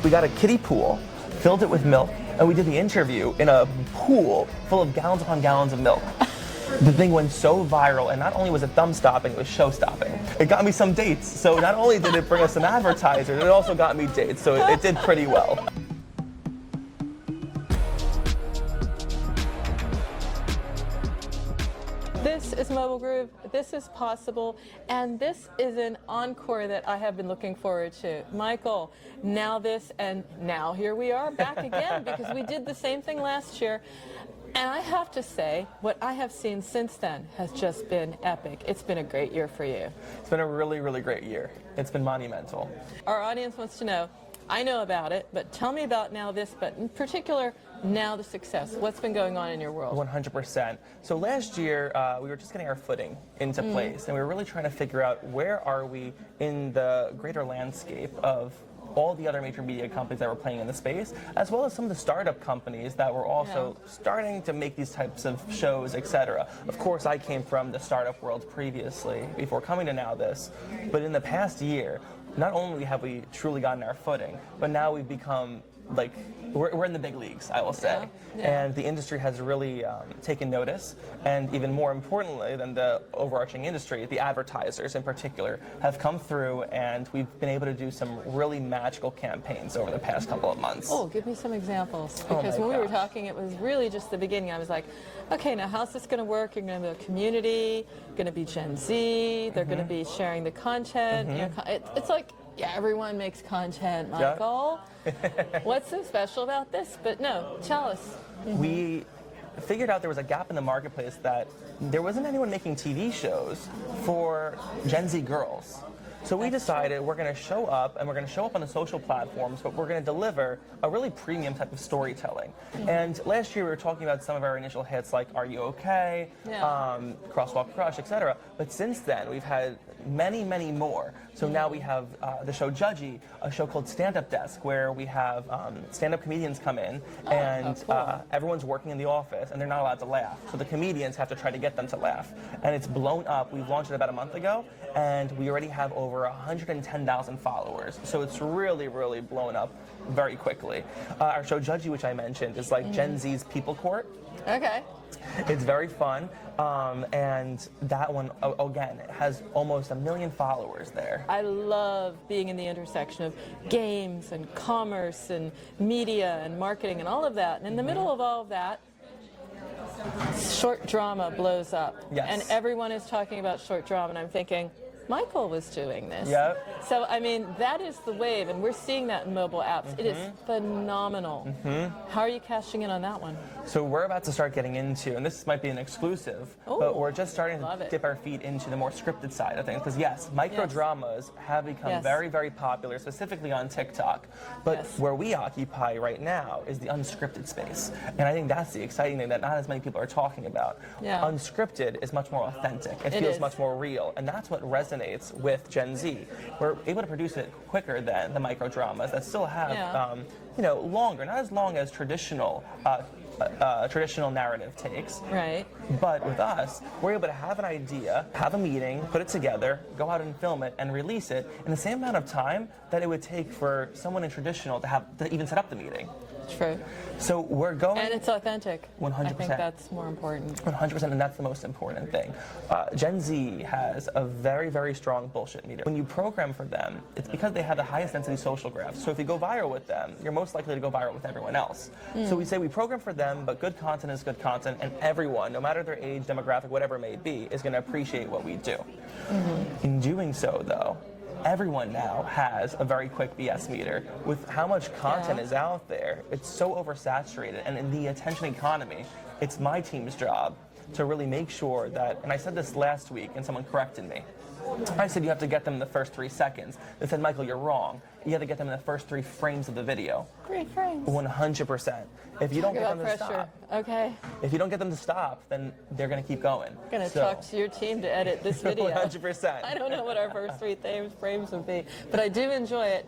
We got a kiddie pool, filled it with milk, and we did the interview in a pool full of gallons upon gallons of milk. The thing went so viral, and not only was it thumb-stopping, it was show-stopping. It got me some dates, so not only did it bring us some advertisers, it also got me dates, so it did pretty well. This is MobileGroove, this is possible, and this is an encore that I have been looking forward to. Michael, now this, and now here we are back again, because we did the same thing last year. And I have to say, what I have seen since then has just been epic. It's been a great year for you. It's been a really, really great year. It's been monumental. Our audience wants to know, I know about it, but tell me about NowThis, but in particular, Now the success. What's been going on in your world? 100%. So last year, we were just getting our footing into place, and we were really trying to figure out where are we in the greater landscape of all the other major media companies that were playing in the space, as well as some of the startup companies that were also starting to make these types of shows, etc. Of course, I came from the startup world previously, before coming to NowThis, but in the past year, not only have we truly gotten our footing, but now we've become like, we're in the big leagues, I will say. And the industry has really taken notice, and even more importantly than the overarching industry, the advertisers in particular have come through, and we've been able to do some really magical campaigns over the past couple of months. Oh, give me some examples, because when we were talking, it was really just the beginning. I was like, okay, now how's this going to work? You're going to have a community, going to be Gen Z, they're going to be sharing the content. You know, it's like, yeah, everyone makes content, Michael. What's so special about this? But no, tell us. We figured out there was a gap in the marketplace, that there wasn't anyone making TV shows for Gen Z girls. So we decided we're going to show up, and we're going to show up on the social platforms, but we're going to deliver a really premium type of storytelling. And last year we were talking about some of our initial hits like Are You Okay, Crosswalk Crush, etc. But since then we've had many, many more. So now we have the show Judgy, a show called Stand Up Desk, where we have stand-up comedians come in, and everyone's working in the office, and they're not allowed to laugh. So the comedians have to try to get them to laugh. And it's blown up. We've launched it about a month ago, and we already have over 110,000 followers. So it's really, really blown up very quickly. Our show Judgy, which I mentioned, is like Gen Z's People Court. Okay. It's very fun, and that one, again, has almost 1 million followers there. I love being in the intersection of games and commerce and media and marketing and all of that. And in the middle of all of that, short drama blows up. Yes. And everyone is talking about short drama, and I'm thinking, Michael was doing this. Yep. So, I mean, that is the wave, and we're seeing that in mobile apps. It is phenomenal. How are you cashing in on that one? So we're about to start getting into, and this might be an exclusive, but we're just starting to dip our feet into the more scripted side of things. Because yes, micro dramas have become very, very popular, specifically on TikTok. But where we occupy right now is the unscripted space. And I think that's the exciting thing that not as many people are talking about. Unscripted is much more authentic. It feels much more real. And that's what resonates with Gen Z. We're able to produce it quicker than the micro dramas that still have, you know, longer, not as long as traditional narrative takes. Right. But with us, we're able to have an idea, have a meeting, put it together, go out and film it, and release it in the same amount of time that it would take for someone in traditional to even set up the meeting. True. So we're going... And it's authentic. 100%. I think that's more important. 100%, and that's the most important thing. Gen Z has a very, very strong bullshit meter. When you program for them, it's because they have the highest density social graphs. So if you go viral with them, you're most likely to go viral with everyone else. So we say we program for them, but good content is good content, and everyone, no matter their age, demographic, whatever it may be, is going to appreciate what we do. In doing so, though, everyone now has a very quick BS meter. With how much content is out there, it's so oversaturated, and in the attention economy, it's my team's job to really make sure that, and I said this last week and someone corrected me, I said you have to get them in the first 3 seconds. They said, Michael, you're wrong. You have to get them in the first 3 frames of the video. 3 frames. 100%. If you don't get them to stop, if you don't get them to stop, then they're going to keep going. I'm going to talk to your team to edit this video. 100%. I don't know what our first 3 frames would be, but I do enjoy it.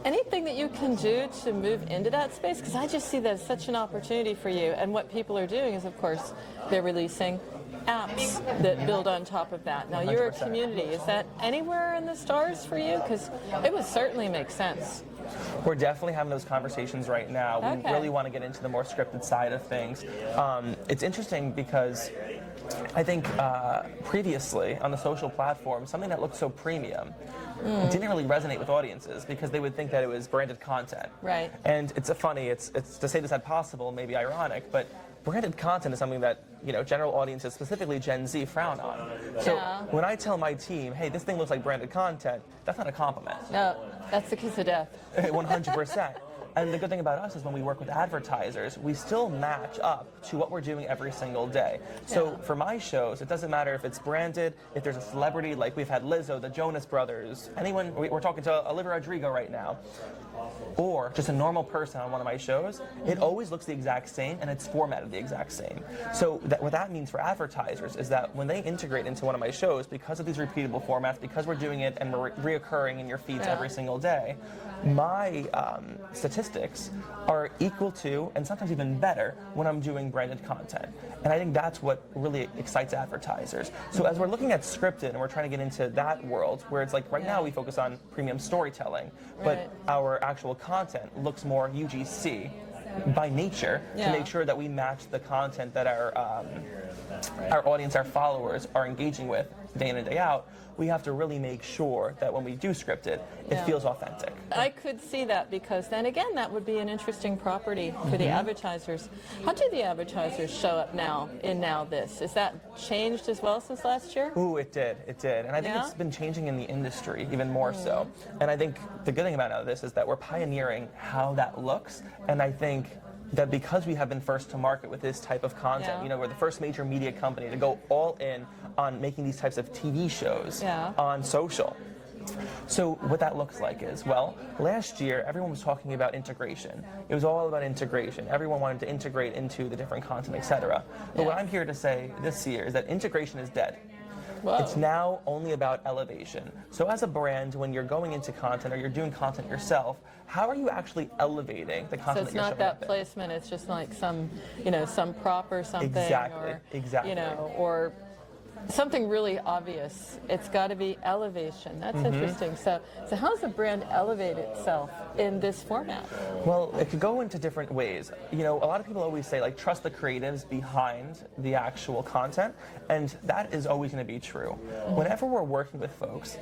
Anything that you can do to move into that space? Because I just see that as such an opportunity for you. And what people are doing is, of course, they're releasing apps that build on top of that. Now, 100%. You're a community. Is that anywhere in the stars for you? Because it would certainly make sense. We're definitely having those conversations right now. We Okay. really want to get into the more scripted side of things. It's interesting because I think previously on the social platform, something that looked so premium didn't really resonate with audiences because they would think that it was branded content. Right. And it's to say this at possible, maybe ironic, but branded content is something that general audiences, specifically Gen Z, frown on. So Yeah. when I tell my team, hey, this thing looks like branded content, that's not a compliment. No, that's the kiss of death. 100%. And the good thing about us is when we work with advertisers, we still match up to what we're doing every single day. So for my shows, it doesn't matter if it's branded, if there's a celebrity, like we've had Lizzo, the Jonas Brothers, anyone, we're talking to Olivia Rodrigo right now, or just a normal person on one of my shows, it always looks the exact same and it's formatted the exact same. So what that means for advertisers is that when they integrate into one of my shows, because of these repeatable formats, because we're doing it and we're reoccurring in your feeds every single day, my statistics are equal to, and sometimes even better, when I'm doing branded content. And I think that's what really excites advertisers. So as we're looking at scripted and we're trying to get into that world, where it's like right now we focus on premium storytelling, but our actual content looks more UGC by nature to make sure that we match the content that our audience, our followers are engaging with day in and day out. We have to really make sure that when we do script it, it feels authentic. I could see that because then again, that would be an interesting property for the advertisers. How do the advertisers show up now in NowThis? Is that changed as well since last year? Ooh, it did. And I think it's been changing in the industry even more so. And I think the good thing about NowThis is that we're pioneering how that looks. And I think that because we have been first to market with this type of content, we're the first major media company to go all in on making these types of TV shows on social. So what that looks like is, well, last year everyone was talking about integration. It was all about integration. Everyone wanted to integrate into the different content, etc. But what I'm here to say this year is that integration is dead. Whoa. It's now only about elevation. So as a brand, when you're going into content or you're doing content yourself, how are you actually elevating the content So it's that you're not showing that up in? placement, it's just like some prop or something. Exactly. Or something really obvious. It's got to be elevation. That's interesting. So how does a brand elevate itself in this format? Well, it could go into different ways. A lot of people always say, like, trust the creatives behind the actual content, and that is always going to be true. Whenever we're working with folks,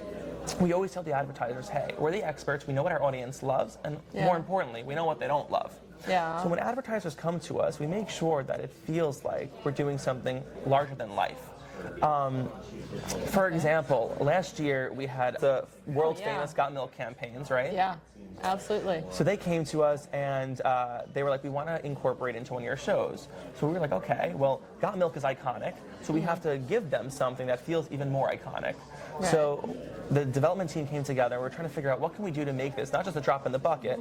we always tell the advertisers, hey, we're the experts, we know what our audience loves, and more importantly, we know what they don't love. So when advertisers come to us, we make sure that it feels like we're doing something larger than life. For example, last year we had the world famous Got Milk campaigns, right? Yeah, absolutely. So they came to us and they were like, we want to incorporate into one of your shows. So we were like, okay, well, Got Milk is iconic, so we have to give them something that feels even more iconic. So the development team came together and we're trying to figure out what can we do to make this not just a drop in the bucket,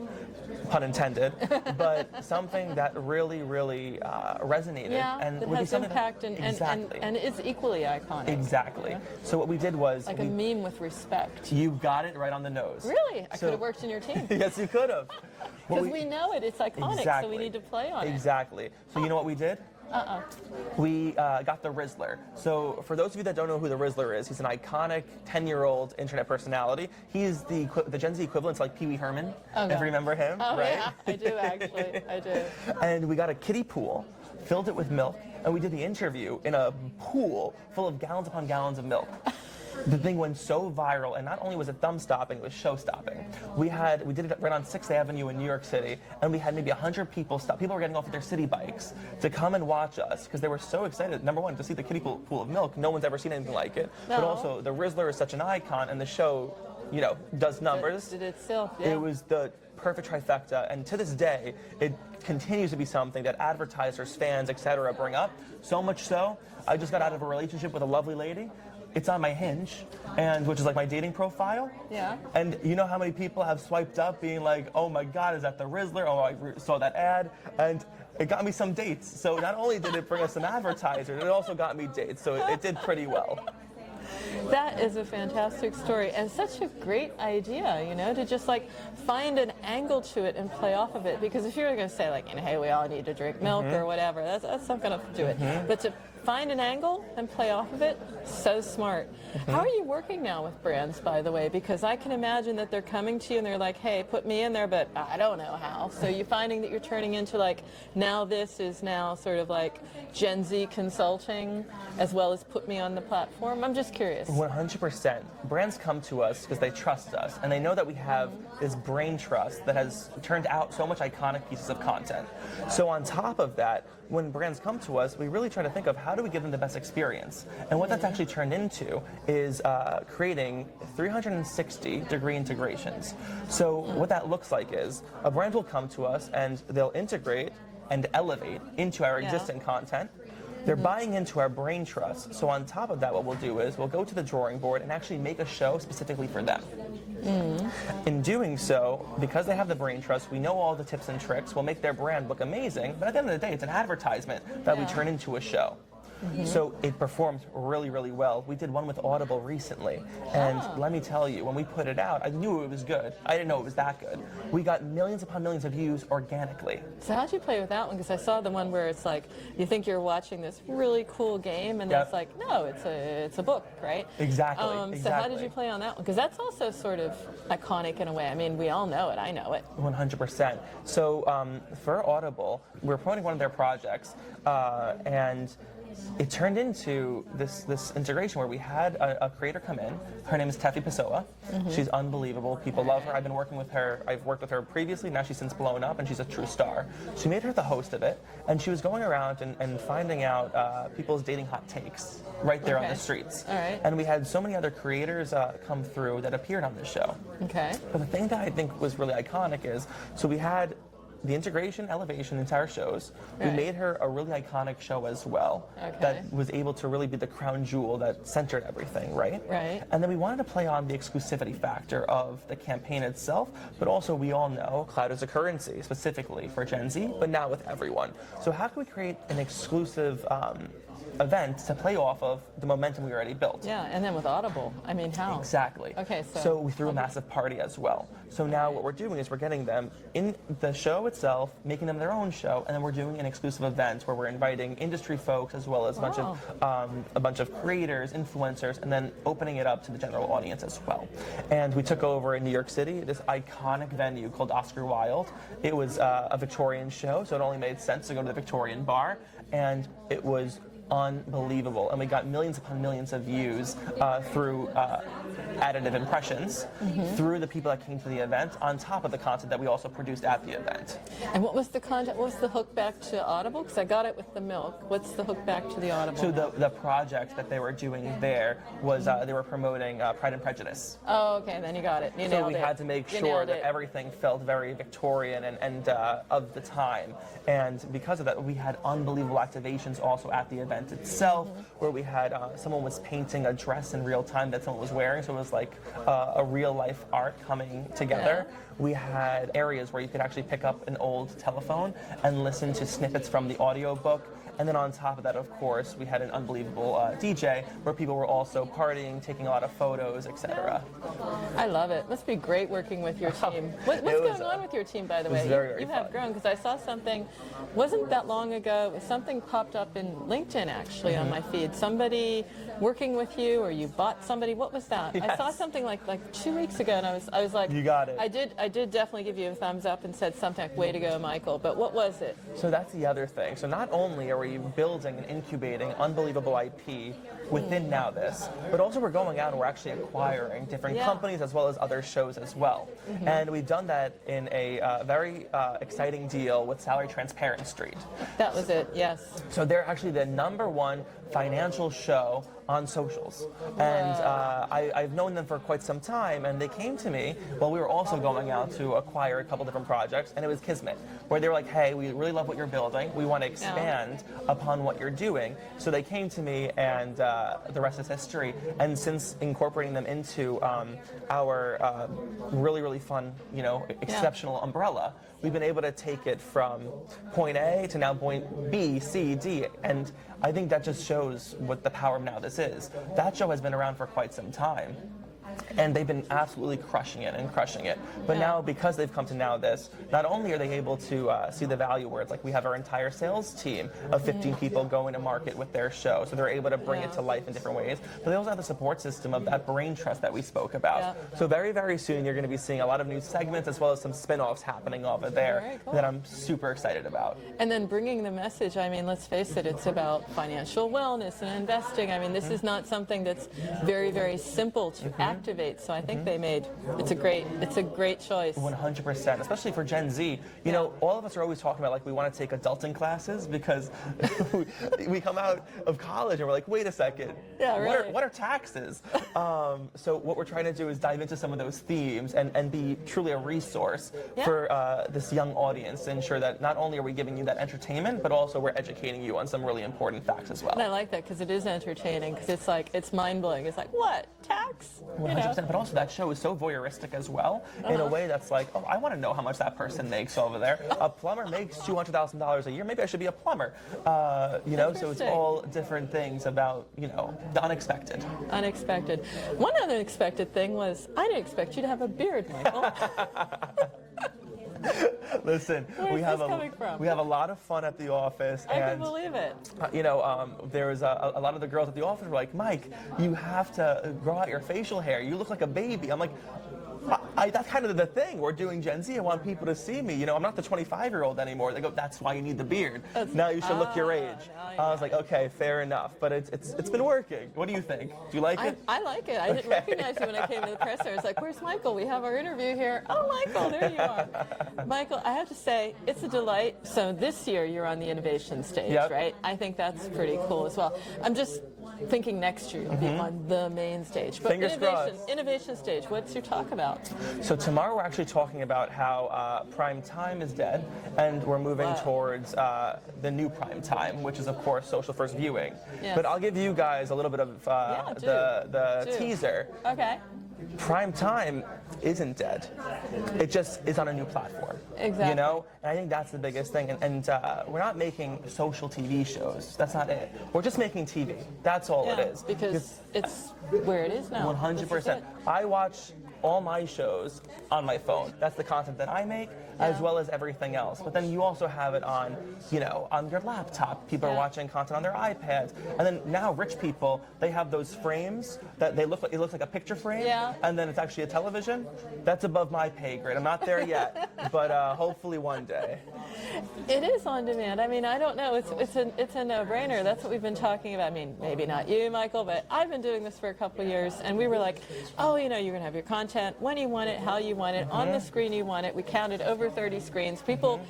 pun intended, but something that really, really resonated. And would it be has something impact exactly. and is equally iconic. Exactly. So what we did was Like a meme with respect. you got it right on the nose. Really? I could have worked in your team. Yes, you could have. Because we know it. It's iconic, so we need to play on it. Exactly. So you know what we did? We got the Rizzler. So for those of you that don't know who the Rizzler is, he's an iconic 10-year-old internet personality. He's the Gen Z equivalent to like Pee Wee Herman, if you remember him, right? Yeah, I do actually. I do. And we got a kiddie-pool, filled it with milk, and we did the interview in a pool full of gallons upon gallons of milk. The thing went so viral, and not only was it thumb-stopping, it was show-stopping. We did it right on 6th Avenue in New York City, and we had maybe 100 people stop. People were getting off of their city bikes to come and watch us because they were so excited, number one, to see the kiddie pool of milk. No one's ever seen anything like it. But also, the Rizzler is such an icon, and the show, does numbers. Did itself, It was the perfect trifecta, and to this day, it continues to be something that advertisers, fans, etc. bring up. So much so, I just got out of a relationship with a lovely lady. It's on my Hinge, which is like my dating profile. Yeah. And you know how many people have swiped up being like, oh my God, is that the Rizzler? Oh, I saw that ad. And it got me some dates. So not only did it bring us some advertisers, it also got me dates. So it did pretty well. That is a fantastic story and such a great idea, to just like find an angle to it and play off of it. Because if you were going to say like, hey, we all need to drink milk or whatever, that's not going to do it. But to find an angle and play off of it. So smart. How are you working now with brands, by the way? Because I can imagine that they're coming to you and they're like, hey, put me in there, but I don't know how. So you're finding that you're turning into like, now this is now sort of like Gen Z consulting as well as put me on the platform. I'm just curious. 100%. Brands come to us because they trust us and they know that we have this brain trust that has turned out so much iconic pieces of content. So on top of that, when brands come to us, we really try to think of how do we give them the best experience. And what that's actually turned into is creating 360-degree integrations. So what that looks like is a brand will come to us and they'll integrate and elevate into our existing content. They're buying into our brain trust. So on top of that, what we'll do is we'll go to the drawing board and actually make a show specifically for them. In doing so, because they have the brain trust, we know all the tips and tricks. We'll make their brand look amazing, but at the end of the day, it's an advertisement that we turn into a show. So it performed really, really well. We did one with Audible recently, and let me tell you, when we put it out, I knew it was good. I didn't know it was that good. We got millions upon millions of views organically. So how'd you play with that one? Because I saw the one where it's like, you think you're watching this really cool game, and it's like, no, it's a book, right? Exactly. So how did you play on that one? Because that's also sort of iconic in a way. I mean, we all know it. I know it. 100%. So for Audible, we're promoting one of their projects, and it turned into this integration where we had a creator come in. Her name is Tefi Pessoa. She's unbelievable. People love her. I've been working with her. I've worked with her previously. Now she's since blown up, and she's a true star. She made her the host of it, and she was going around and finding out people's dating hot takes right there on the streets. All right. And we had so many other creators come through that appeared on this show. Okay. But the thing that I think was really iconic is, so we had the integration, elevation into our shows. We made her a really iconic show as well that was able to really be the crown jewel that centered everything, right? Right. And then we wanted to play on the exclusivity factor of the campaign itself, but also we all know cloud is a currency, specifically for Gen Z, but now with everyone. So how can we create an exclusive event to play off of the momentum we already built? Yeah, and then with Audible, I mean, how? Exactly. Okay, so we threw a massive party as well. So now what we're doing is we're getting them in the show itself, making them their own show, and then we're doing an exclusive event where we're inviting industry folks as well as a bunch of creators, influencers, and then opening it up to the general audience as well. And we took over in New York City this iconic venue called Oscar Wilde. It was a Victorian show, so it only made sense to go to the Victorian bar, and it was unbelievable, and we got millions upon millions of views through additive impressions through the people that came to the event, on top of the content that we also produced at the event. And what was the content? What was the hook back to Audible? Because I got it with the milk. What's the hook back to the Audible? So the project that they were doing there was they were promoting Pride and Prejudice. Oh, okay, then you got it. You so nailed we it. had to make sure that everything felt very Victorian and of the time. And because of that, we had unbelievable activations also at the event itself, where we had someone was painting a dress in real time that someone was wearing, so it was like a real life art coming together. We had areas where you could actually pick up an old telephone and listen to snippets from the audiobook. And then on top of that, of course, we had an unbelievable DJ where people were also partying, taking a lot of photos, etc. I love it. Must be great working with your team. What's going on with your team, by the way? Very you have grown, because I saw something, wasn't that long ago, something popped up in LinkedIn actually on my feed. Somebody working with you, or you bought somebody. What was that? Yes. I saw something like 2 weeks ago, and I was like, you got it. I did definitely give you a thumbs up and said something like, way to go, Michael. But what was it? So that's the other thing. So not only are we building and incubating unbelievable IP within NowThis, but also we're going out and we're actually acquiring different companies as well as other shows as well. And we've done that in a very exciting deal with Salary Transparent Street. That was it, yes. So they're actually the #1 financial show on socials. And I've known them for quite some time, and they came to me while we were also going out to acquire a couple different projects, and it was Kismet, where they were like, hey, we really love what you're building. We want to expand upon what you're doing. So they came to me, and the rest is history. And since incorporating them into our really, really fun, exceptional umbrella, we've been able to take it from point A to now point B, C, D, and I think that just shows what the power of NowThis is. That show has been around for quite some time. And they've been absolutely crushing it. But now, because they've come to NowThis, not only are they able to see the value where it's like we have our entire sales team of 15 people going to market with their show, so they're able to bring it to life in different ways, but they also have the support system of that brain trust that we spoke about. So very, very soon you're going to be seeing a lot of new segments as well as some spin-offs happening over there that I'm super excited about. And then bringing the message, I mean, let's face it, it's about financial wellness and investing. I mean, this is not something that's very, very simple to activate. So I think they made it's a great choice. 100%, especially for Gen Z. You know, all of us are always talking about like we want to take adulting classes because we come out of college and we're like, wait a second, what are taxes? So what we're trying to do is dive into some of those themes and be truly a resource for this young audience to ensure that not only are we giving you that entertainment, but also we're educating you on some really important facts as well. And I like that because it is entertaining, because it's like, it's mind-blowing. It's like, what? Tax? 100%, but also that show is so voyeuristic as well, in a way that's like, oh, I want to know how much that person makes over there. A plumber makes $200,000 a year. Maybe I should be a plumber. You know, so it's all different things about, you know, the unexpected. Unexpected. One unexpected thing was, I didn't expect you to have a beard, Michael. Listen, we have a lot of fun at the office. I can believe it. You know, there was a lot of the girls at the office were like, Mike, you have to grow out your facial hair. You look like a baby. I'm like, that's kind of the thing. We're doing Gen Z. I want people to see me. You know, I'm not the 25-year-old anymore. They go, that's why you need the beard. Now you should look your age. I was like, okay, fair enough. But it's been working. What do you think? Do you like it? I like it. I didn't recognize you when I came to the presser. I was like, where's Michael? We have our interview here. Oh, Michael, there you are. Michael, I have to say, it's a delight. So this year you're on the innovation stage, right? I think that's pretty cool as well. I'm just thinking next year you'll be on the main stage. But innovation stage, what's your talk about? So tomorrow we're actually talking about how prime time is dead, and we're moving towards the new prime time, which is of course social first viewing. But I'll give you guys a little bit of the teaser. Okay. Prime time isn't dead. It just is on a new platform. Exactly. You know? And I think that's the biggest thing. And we're not making social TV shows. That's not it. We're just making TV. That's all it is. Because it's where it is now. 100%. I watch all my shows on my phone. That's the content that I make, as well as everything else. But then you also have it on, you know, on your laptop. People are watching content on their iPads. And then now rich people, they have those frames that they look like, it looks like a picture frame, and then it's actually a television. That's above my pay grade. I'm not there yet, but hopefully one day. It is on demand. I mean, I don't know. It's a no-brainer. That's what we've been talking about. I mean, maybe not you, Michael, but I've been doing this for a couple of years, and we were like, oh, you know, you're going to have your content when you want it, how you want it, on the screen you want it. We counted over 30 screens. People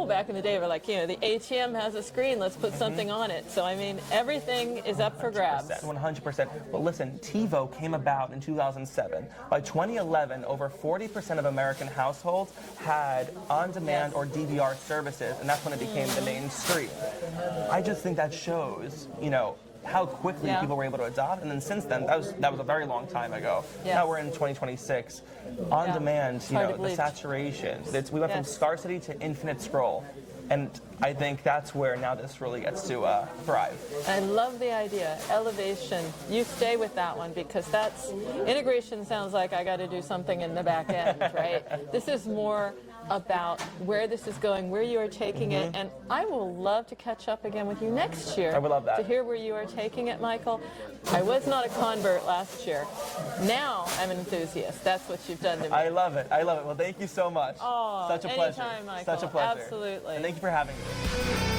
back in the day were like, you know, the ATM has a screen, let's put something on it. So, I mean, everything is up for grabs. 100%. But listen, TiVo came about in 2007. By 2011, over 40% of American households had on-demand or DVR services, and that's when it became the mainstream. I just think that shows, you know, how quickly people were able to adopt, and then since then, that was a very long time ago. Now we're in 2026. On demand, you know, the saturation. We went from scarcity to infinite scroll, and I think that's where NowThis really gets to thrive. I love the idea, elevation. You stay with that one, because that's integration. Sounds like I got to do something in the back end, right? This is more about where this is going, where you are taking it, and I will love to catch up again with you next year. I would love that. To hear where you are taking it, Michael. I was not a convert last year. Now I'm an enthusiast. That's what you've done to me. I love it. I love it. Well, thank you so much. Oh, such a pleasure. Anytime, Michael. Such a pleasure. Absolutely. And thank you for having me.